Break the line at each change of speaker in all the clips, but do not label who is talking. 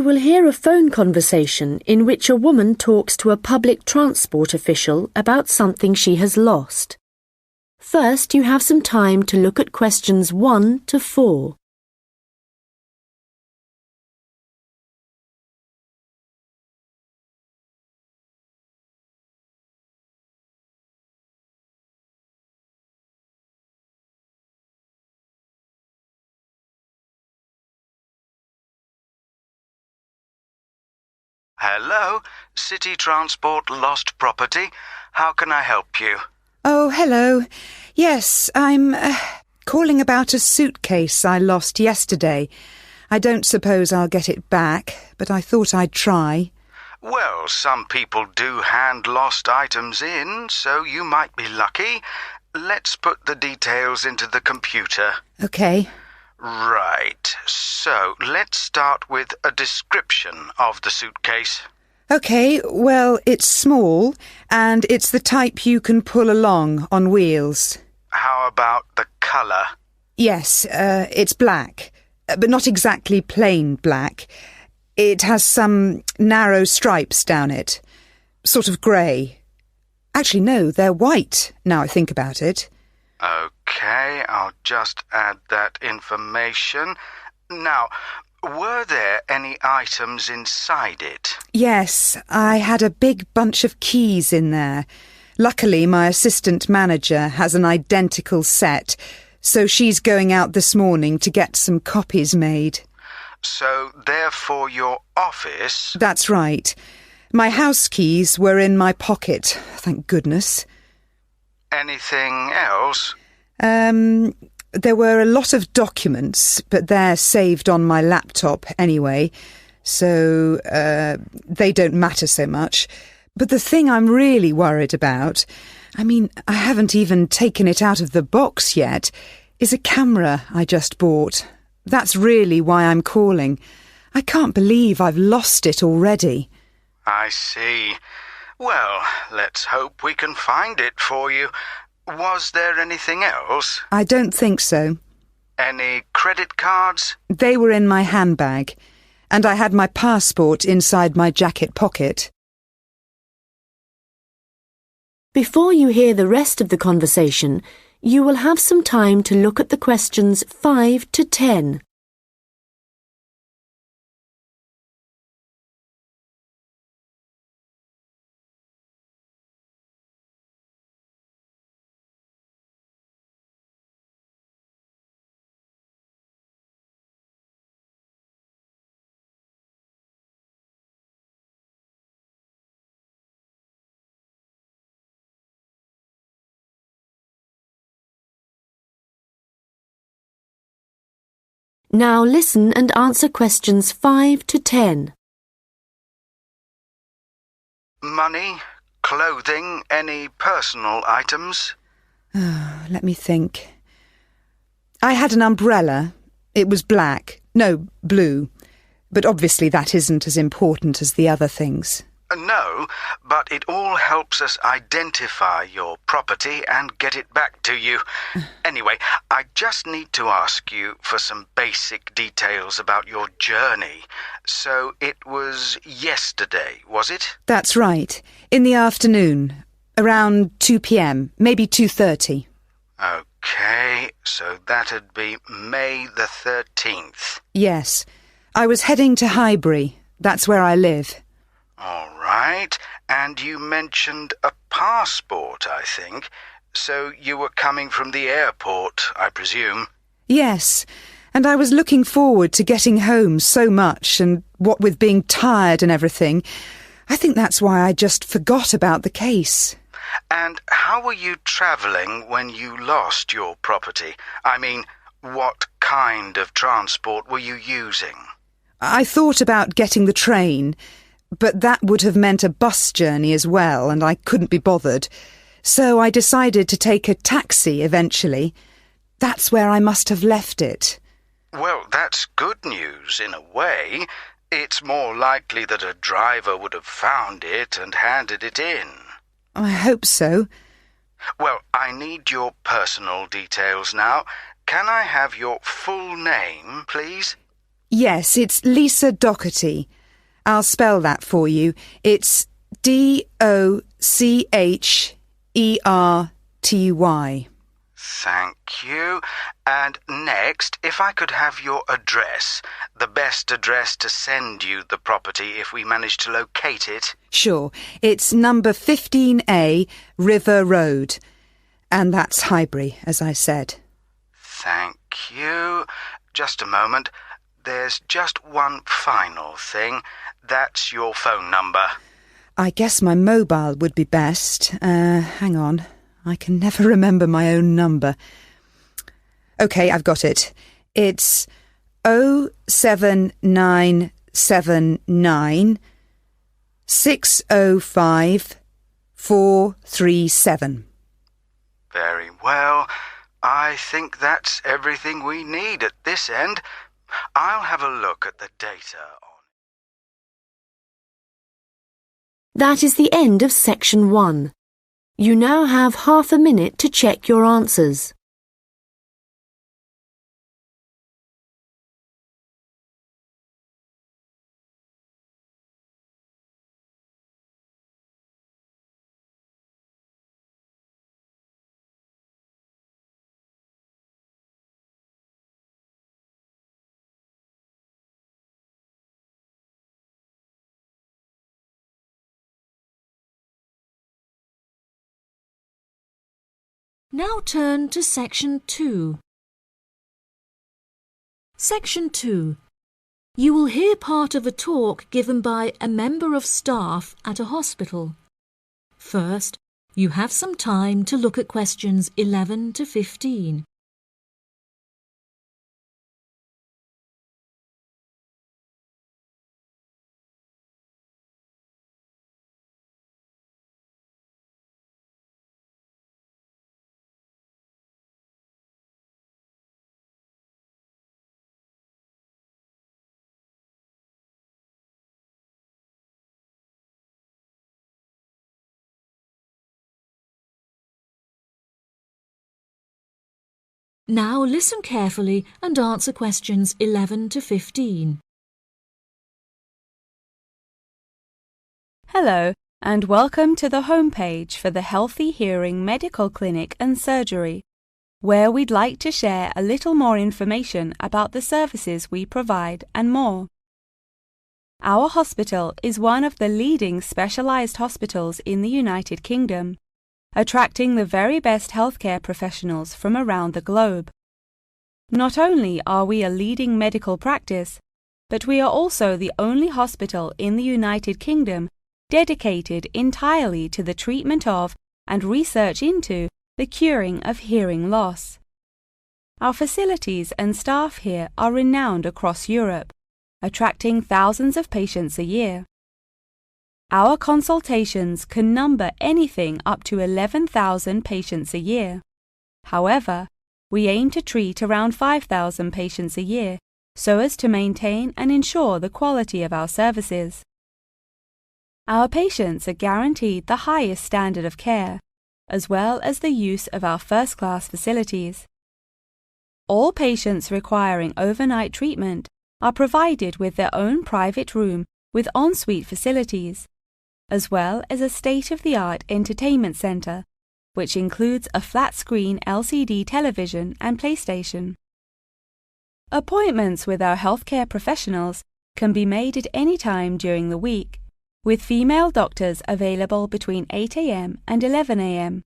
You will hear a phone conversation in which a woman talks to a public transport official about something she has lost. First, you have some time to look at questions 1 to 4.
Hello, City Transport Lost Property. How can I help you?
Oh, hello. Yes, I'm calling about a suitcase I lost yesterday. I don't suppose I'll get it back, but I thought I'd try.
Well, some people do hand lost items in, so you might be lucky. Let's put the details into the computer.
OK.
Right, so let's start with a description of the suitcase.
OK, well, it's small, and it's the type you can pull along on wheels.
How about the colour?
Yes, it's black, but not exactly plain black. It has some narrow stripes down it, sort of grey. Actually, no, they're white, now I think about it.
OK, I'll just add that information. Now, were there any items inside it?
Yes, I had a big bunch of keys in there. Luckily, my assistant manager has an identical set, so she's going out this morning to get some copies made.
So, therefore, your office...
That's right. My house keys were in my pocket, thank goodness.
Anything else?
There were a lot of documents, but they're saved on my laptop anyway, so they don't matter so much. But the thing I'm really worried about, I haven't even taken it out of the box yet, is a camera I just bought. That's really why I'm calling. I can't believe I've lost it already.
I see. Well, let's hope we can find it for you. Was there anything else?
I don't think so.
Any credit cards?
They were in my handbag, and I had my passport inside my jacket pocket.
Before you hear the rest of the conversation, you will have some time to look at the questions 5 to 10. Now listen and answer questions 5 to 10.
Money, clothing, any personal items?
Let me think. I had an umbrella. It was black. No, blue. But obviously that isn't as important as the other things.
No, but it all helps us identify your property and get it back to you. Anyway, I just need to ask you for some basic details about your journey. So it was yesterday, was it?
That's right. In the afternoon. Around 2 p.m, maybe 2:30.
OK, so that'd be May the 13th.
Yes. I was heading to Highbury. That's where I live.
All right, and you mentioned a passport, I think. So you were coming from the airport, I presume?
Yes, and I was looking forward to getting home so much, and what with being tired and everything, I think that's why I just forgot about the case.
And how were you travelling when you lost your property? What kind of transport were you using?
I thought about getting the train, but that would have meant a bus journey as well, and I couldn't be bothered. So I decided to take a taxi eventually. That's where I must have left it.
Well, that's good news in a way. It's more likely that a driver would have found it and handed it in.
I hope so.
Well, I need your personal details now. Can I have your full name, please?
Yes, it's Lisa Docherty. I'll spell that for you. It's Docherty.
Thank you. And next, if I could have your address, the best address to send you the property if we manage to locate it.
Sure. It's number 15A, River Road. And that's Highbury, as I said.
Thank you. Just a moment. There's just one final thing. That's your phone number.
I guess my mobile would be best. Hang on. I can never remember my own number. OK, I've got it. It's 07979 605 437.
Very well. I think that's everything we need at this end. I'll have a look at the data on...
That is the end of section 1. You now have half a minute to check your answers. Now turn to section 2. Section 2. You will hear part of a talk given by a member of staff at a hospital. First, you have some time to look at questions 11 to 15. Now listen carefully and answer questions 11 to 15.
Hello, and welcome to the homepage for the Healthy Hearing Medical Clinic and Surgery, where we'd like to share a little more information about the services we provide and more. Our hospital is one of the leading specialised hospitals in the United Kingdom, attracting the very best healthcare professionals from around the globe. Not only are we a leading medical practice, but we are also the only hospital in the United Kingdom dedicated entirely to the treatment of and research into the curing of hearing loss. Our facilities and staff here are renowned across Europe, attracting thousands of patients a year. Our consultations can number anything up to 11,000 patients a year. However, we aim to treat around 5,000 patients a year so as to maintain and ensure the quality of our services. Our patients are guaranteed the highest standard of care, as well as the use of our first-class facilities. All patients requiring overnight treatment are provided with their own private room with ensuite facilities, as well as a state-of-the-art entertainment centre, which includes a flat-screen LCD television and PlayStation. Appointments with our healthcare professionals can be made at any time during the week, with female doctors available between 8 a.m. and 11 a.m.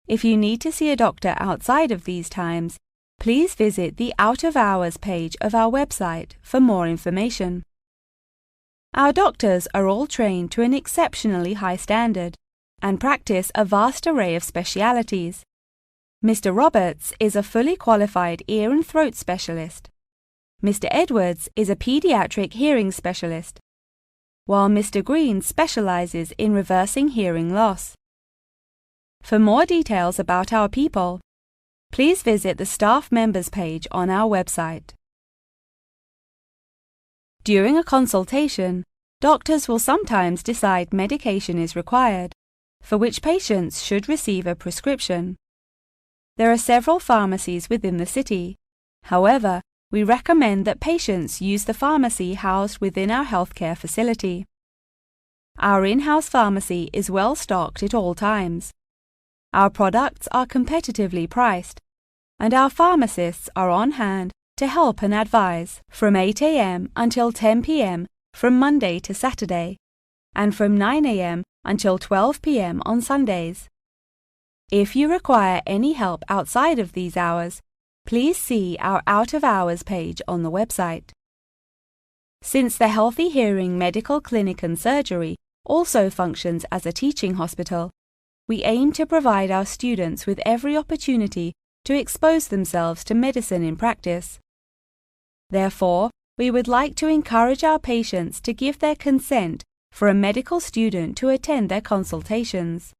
If you need to see a doctor outside of these times, please visit the Out of Hours page of our website for more information. Our doctors are all trained to an exceptionally high standard and practice a vast array of specialities. Mr. Roberts is a fully qualified ear and throat specialist. Mr. Edwards is a pediatric hearing specialist, while Mr. Green specializes in reversing hearing loss. For more details about our people, please visit the staff members page on our website. During a consultation, doctors will sometimes decide medication is required, for which patients should receive a prescription. There are several pharmacies within the city. However, we recommend that patients use the pharmacy housed within our healthcare facility. Our in-house pharmacy is well stocked at all times. Our products are competitively priced, and our pharmacists are on hand to help and advise from 8 a.m. until 10 p.m. from Monday to Saturday, and from 9 a.m. until 12 p.m. on Sundays. If you require any help outside of these hours, please see our out-of-hours page on the website. Since the Healthy Hearing Medical Clinic and Surgery also functions as a teaching hospital, we aim to provide our students with every opportunity to expose themselves to medicine in practice. Therefore, we would like to encourage our patients to give their consent for a medical student to attend their consultations.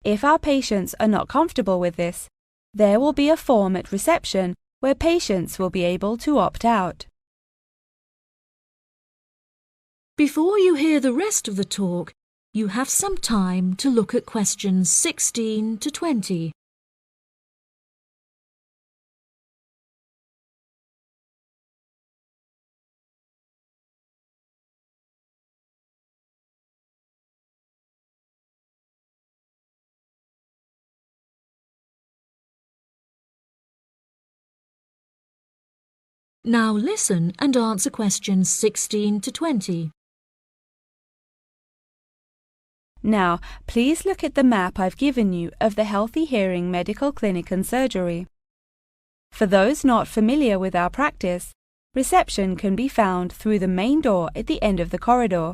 If our patients are not comfortable with this, there will be a form at reception where patients will be able to opt out.
Before you hear the rest of the talk, you have some time to look at questions 16 to 20. Now listen and answer questions 16 to 20.
Now, please look at the map I've given you of the Healthy Hearing Medical Clinic and Surgery. For those not familiar with our practice, reception can be found through the main door at the end of the corridor.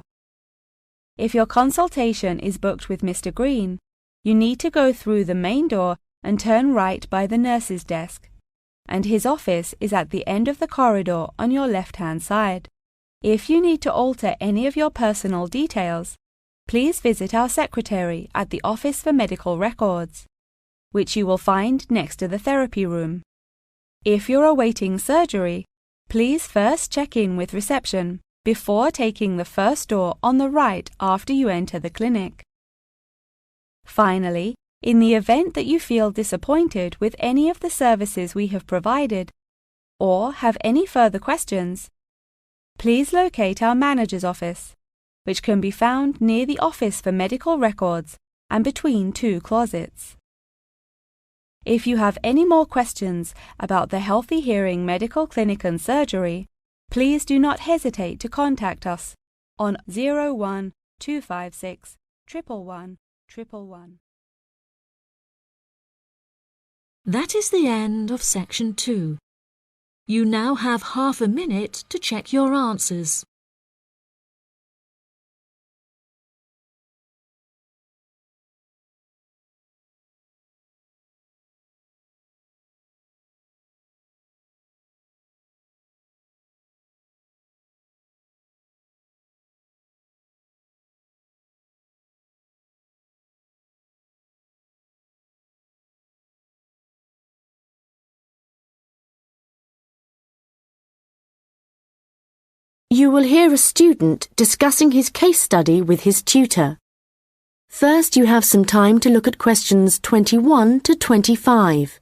If your consultation is booked with Mr. Green, you need to go through the main door and turn right by the nurse's desk, and his office is at the end of the corridor on your left-hand side. If you need to alter any of your personal details, please visit our secretary at the Office for Medical Records, which you will find next to the therapy room. If you're awaiting surgery, please first check in with reception before taking the first door on the right after you enter the clinic. Finally, in the event that you feel disappointed with any of the services we have provided, or have any further questions, please locate our manager's office, which can be found near the Office for Medical Records and between two closets. If you have any more questions about the Healthy Hearing Medical Clinic and Surgery, please do not hesitate to contact us on 01 256 111 111.
That is the end of section 2. You now have half a minute to check your answers.
You will hear a student discussing his case study with his tutor. First, you have some time to look at questions 21 to 25.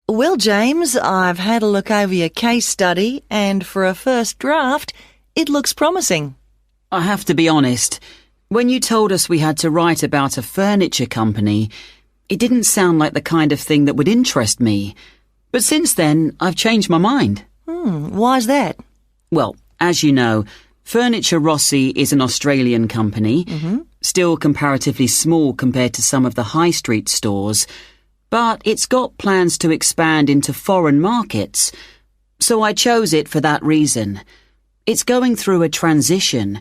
Well, James, I've had a look over your case study, and for a first draft, it looks promising.
I have to be honest. When you told us we had to write about a furniture company, it didn't sound like the kind of thing that would interest me. But since then, I've changed my mind.
Why's that?
Well, as you know, Furniture Rossi is an Australian company, still comparatively small compared to some of the high street stores, but it's got plans to expand into foreign markets, so I chose it for that reason. It's going through a transition.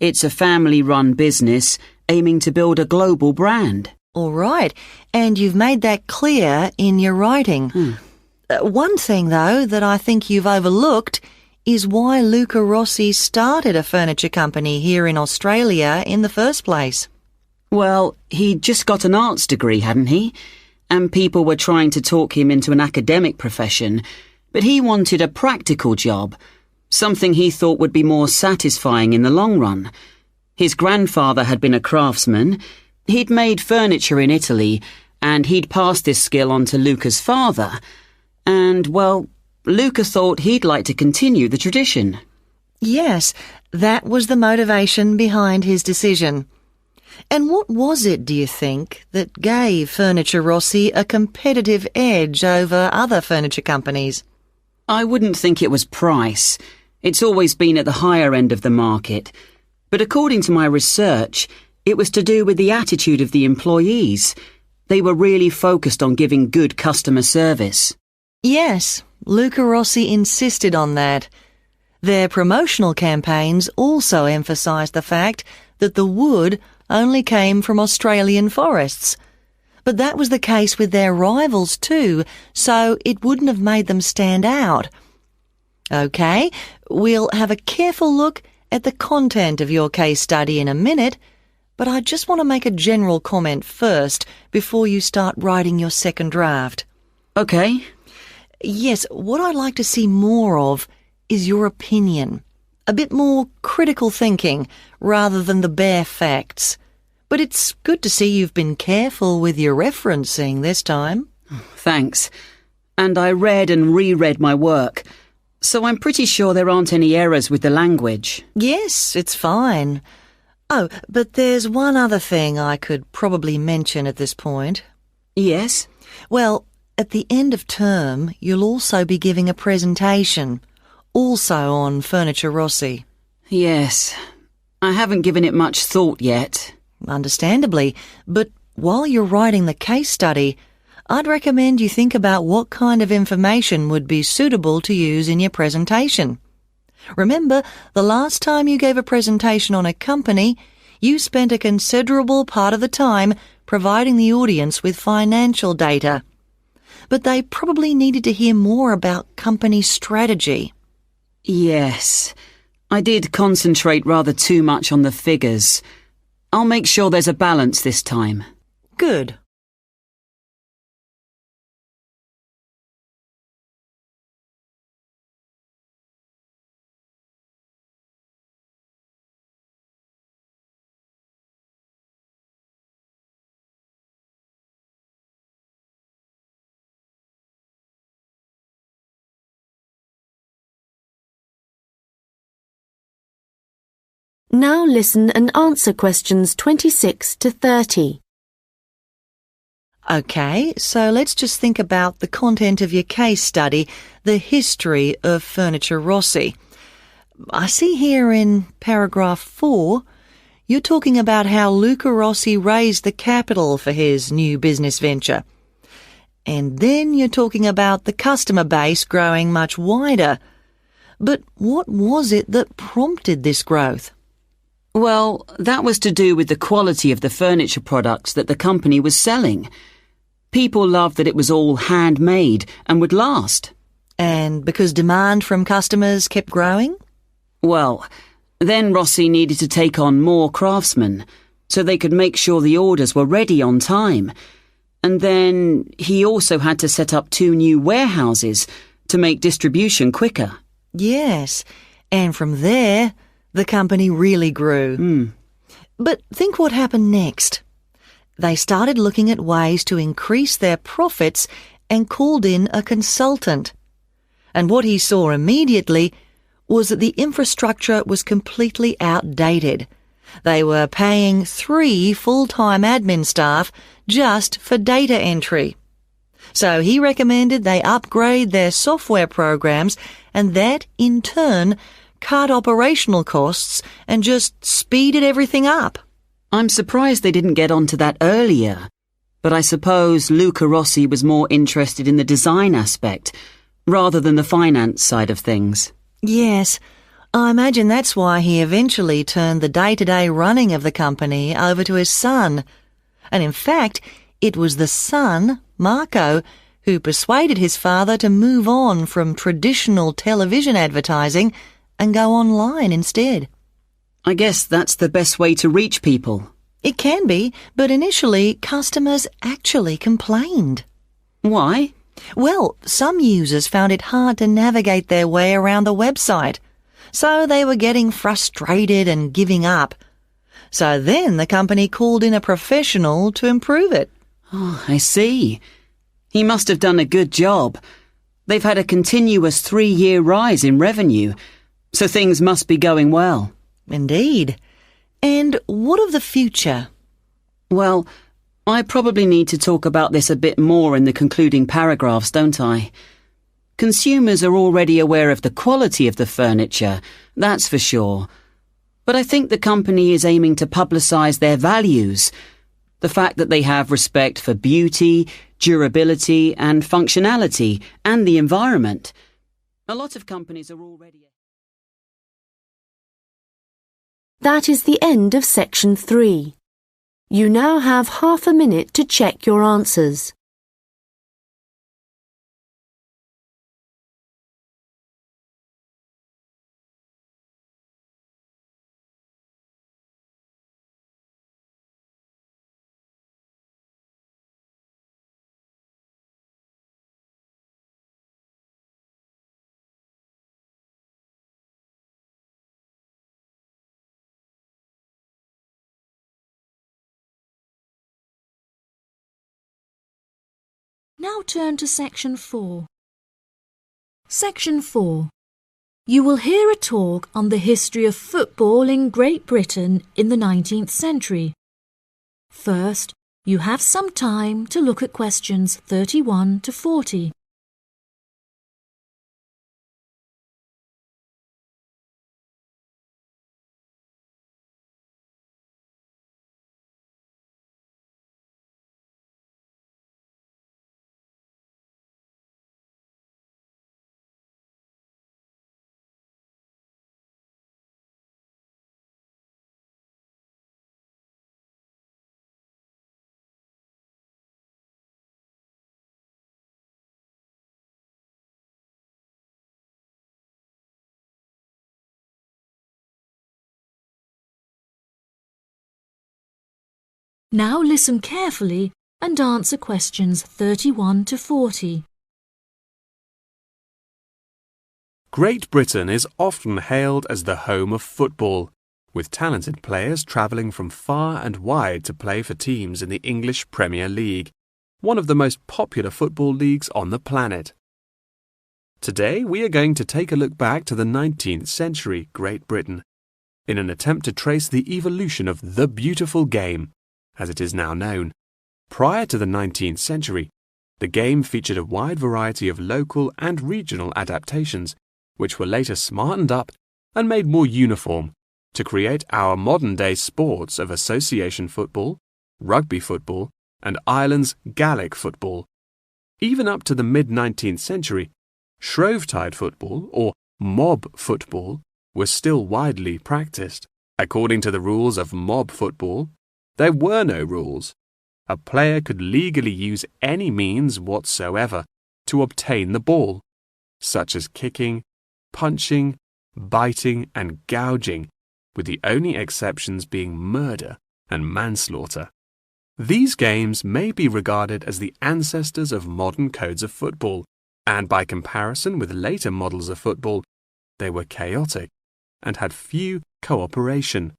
It's a family-run business aiming to build a global brand.
All right, and you've made that clear in your writing. One thing, though, that I think you've overlooked is why Luca Rossi started a furniture company here in Australia in the first place.
Well, he'd just got an arts degree, hadn't he? And people were trying to talk him into an academic profession, but he wanted a practical job, something he thought would be more satisfying in the long run. His grandfather had been a craftsman, he'd made furniture in Italy, and he'd passed this skill on to Luca's father. And, well, Luca thought he'd like to continue the tradition.
Yes, that was the motivation behind his decision. And what was it, do you think, that gave Furniture Rossi a competitive edge over other furniture companies?
I wouldn't think it was price. It's always been at the higher end of the market. But according to my research, it was to do with the attitude of the employees. They were really focused on giving good customer service.
Yes, Luca Rossi insisted on that. Their promotional campaigns also emphasised the fact that the wood only came from Australian forests. But that was the case with their rivals too, so it wouldn't have made them stand out. OK, we'll have a careful look at the content of your case study in a minute, but I just want to make a general comment first before you start writing your second draft.
OK.
Yes, what I'd like to see more of is your opinion. A bit more critical thinking rather than the bare facts. But it's good to see you've been careful with your referencing this time.
Thanks. And I read and reread my work, so I'm pretty sure there aren't any errors with the language.
Yes, it's fine. Oh, but there's one other thing I could probably mention at this point.
Yes?
Well, at the end of term, you'll also be giving a presentation, also on Furniture Rossi.
Yes. I haven't given it much thought yet.
Understandably, but while you're writing the case study, I'd recommend you think about what kind of information would be suitable to use in your presentation. Remember, the last time you gave a presentation on a company, you spent a considerable part of the time providing the audience with financial data. But they probably needed to hear more about company strategy.
Yes. I did concentrate rather too much on the figures. I'll make sure there's a balance this time.
Good.
Now listen and answer questions 26 to 30.
OK, so let's just think about the content of your case study, the history of Furniture Rossi. I see here in paragraph 4, you're talking about how Luca Rossi raised the capital for his new business venture. And then you're talking about the customer base growing much wider. But what was it that prompted this growth?
Well, that was to do with the quality of the furniture products that the company was selling. People loved that it was all handmade and would last.
And because demand from customers kept growing?
Well, then Rossi needed to take on more craftsmen, so they could make sure the orders were ready on time. And then he also had to set up 2 new warehouses to make distribution quicker.
Yes, and from there, the company really grew. But think what happened next. They started looking at ways to increase their profits and called in a consultant. And what he saw immediately was that the infrastructure was completely outdated. They were paying 3 full-time admin staff just for data entry. So he recommended they upgrade their software programs, and that, in turn, cut operational costs and just speeded everything up.
I'm surprised they didn't get onto that earlier. But I suppose Luca Rossi was more interested in the design aspect, rather than the finance side of things.
Yes, I imagine that's why he eventually turned the day-to-day running of the company over to his son. And in fact, it was the son, Marco, who persuaded his father to move on from traditional television advertising and go online instead.
I guess that's the best way to reach people.
It can be, but initially customers actually complained.
Why?
Well, some users found it hard to navigate their way around the website, so they were getting frustrated and giving up. So then the company called in a professional to improve it.
Oh, I see. He must have done a good job. They've had a continuous 3-year rise in revenue, so things must be going well.
Indeed. And what of the future?
Well, I probably need to talk about this a bit more in the concluding paragraphs, don't I? Consumers are already aware of the quality of the furniture, that's for sure. But I think the company is aiming to publicise their values. The fact that they have respect for beauty, durability and functionality and the environment. A lot of companies are already...
That is the end of section 3. You now have half a minute to check your answers.
Now turn to section 4. Section 4. You will hear a talk on the history of football in Great Britain in the 19th century. First, you have some time to look at questions 31 to 40. Now listen carefully and answer questions 31 to 40.
Great Britain is often hailed as the home of football, with talented players travelling from far and wide to play for teams in the English Premier League, one of the most popular football leagues on the planet. Today we are going to take a look back to the 19th century Great Britain, in an attempt to trace the evolution of the beautiful game, as it is now known. Prior to the 19th century, the game featured a wide variety of local and regional adaptations, which were later smartened up and made more uniform to create our modern-day sports of association football, rugby football, and Ireland's Gaelic football. Even up to the mid-19th century, Shrovetide football, or mob football, was still widely practiced. According to the rules of mob football, there were no rules. A player could legally use any means whatsoever to obtain the ball, such as kicking, punching, biting, and gouging, with the only exceptions being murder and manslaughter. These games may be regarded as the ancestors of modern codes of football, and by comparison with later models of football, they were chaotic and had few cooperation.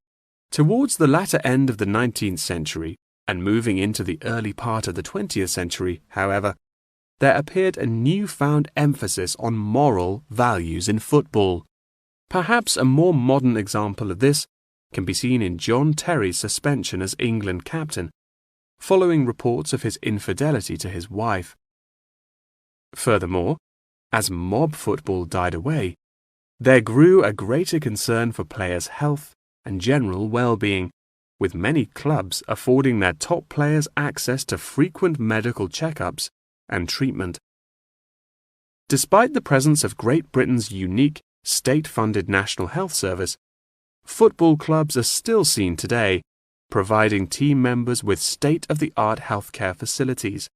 Towards the latter end of the 19th century and moving into the early part of the 20th century, however, there appeared a newfound emphasis on moral values in football. Perhaps a more modern example of this can be seen in John Terry's suspension as England captain, following reports of his infidelity to his wife. Furthermore, as mob football died away, there grew a greater concern for players' health and general well-being, with many clubs affording their top players access to frequent medical checkups and treatment. Despite the presence of Great Britain's unique state-funded National Health Service, football clubs are still seen today, providing team members with state-of-the-art healthcare facilities.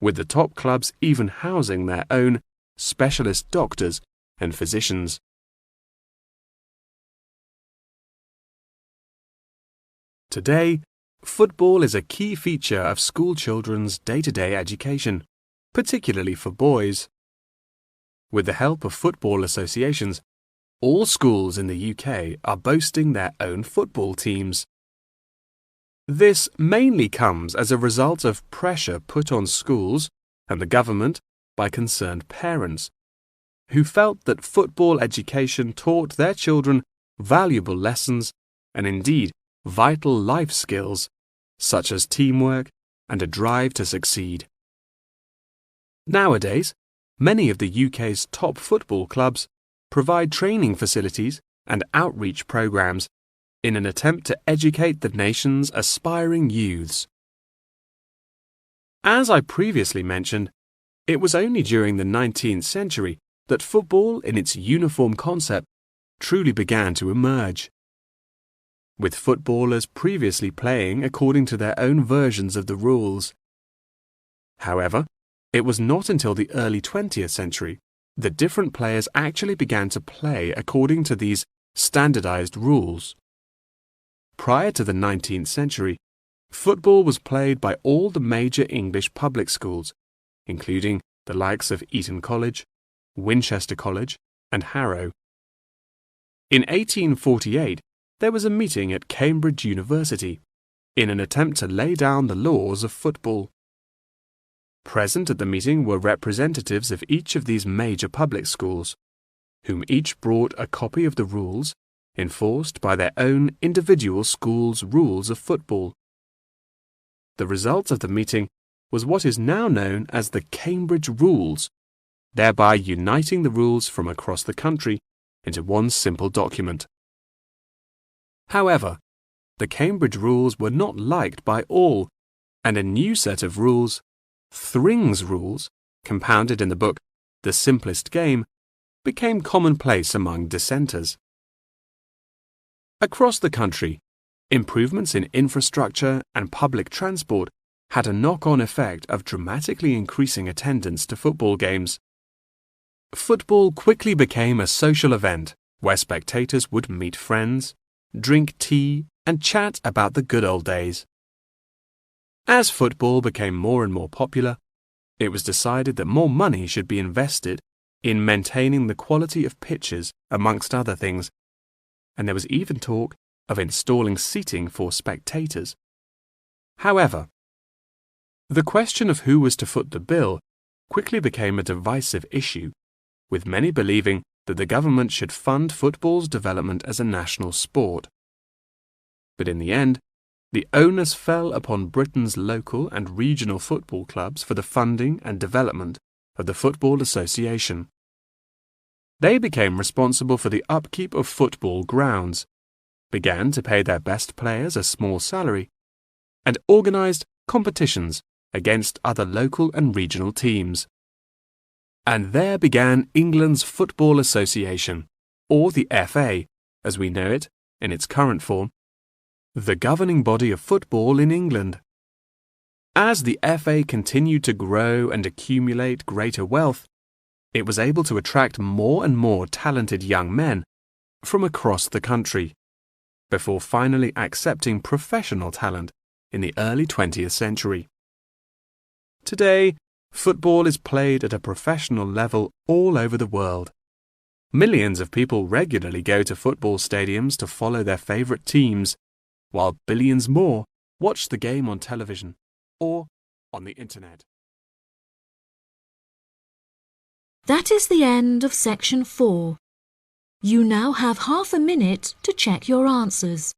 with the top clubs even housing their own specialist doctors and physicians. Today, football is a key feature of school children's day-to-day education, particularly for boys. With the help of football associations, all schools in the UK are boasting their own football teams. This mainly comes as a result of pressure put on schools and the government by concerned parents, who felt that football education taught their children valuable lessons and indeed vital life skills, such as teamwork and a drive to succeed. Nowadays, many of the UK's top football clubs provide training facilities and outreach programs in an attempt to educate the nation's aspiring youths. As I previously mentioned, it was only during the 19th century that football in its uniform concept truly began to emerge, with footballers previously playing according to their own versions of the rules. However, it was not until the early 20th century that different players actually began to play according to these standardized rules. Prior to the 19th century, football was played by all the major English public schools, including the likes of Eton College, Winchester College, and Harrow. In 1848, there was a meeting at Cambridge University in an attempt to lay down the laws of football. Present at the meeting were representatives of each of these major public schools, whom each brought a copy of the rules enforced by their own individual school's rules of football. The result of the meeting was what is now known as the Cambridge Rules, thereby uniting the rules from across the country into one simple document. However, the Cambridge Rules were not liked by all, and a new set of rules, Thring's Rules, compounded in the book The Simplest Game, became commonplace among dissenters. Across the country, improvements in infrastructure and public transport had a knock-on effect of dramatically increasing attendance to football games. Football quickly became a social event where spectators would meet friends, drink tea, and chat about the good old days. As football became more and more popular, it was decided that more money should be invested in maintaining the quality of pitches, amongst other things, and there was even talk of installing seating for spectators. However, the question of who was to foot the bill quickly became a divisive issue, with many believing that the government should fund football's development as a national sport. But in the end, the onus fell upon Britain's local and regional football clubs for the funding and development of the Football Association. They became responsible for the upkeep of football grounds, began to pay their best players a small salary, and organised competitions against other local and regional teams. And there began England's Football Association, or the FA, as we know it in its current form, the governing body of football in England. As the FA continued to grow and accumulate greater wealth, it was able to attract more and more talented young men from across the country, before finally accepting professional talent in the early 20th century. Today, football is played at a professional level all over the world. Millions of people regularly go to football stadiums to follow their favourite teams, while billions more watch the game on television or on the internet.
That is the end of section 4. You now have half a minute to check your answers.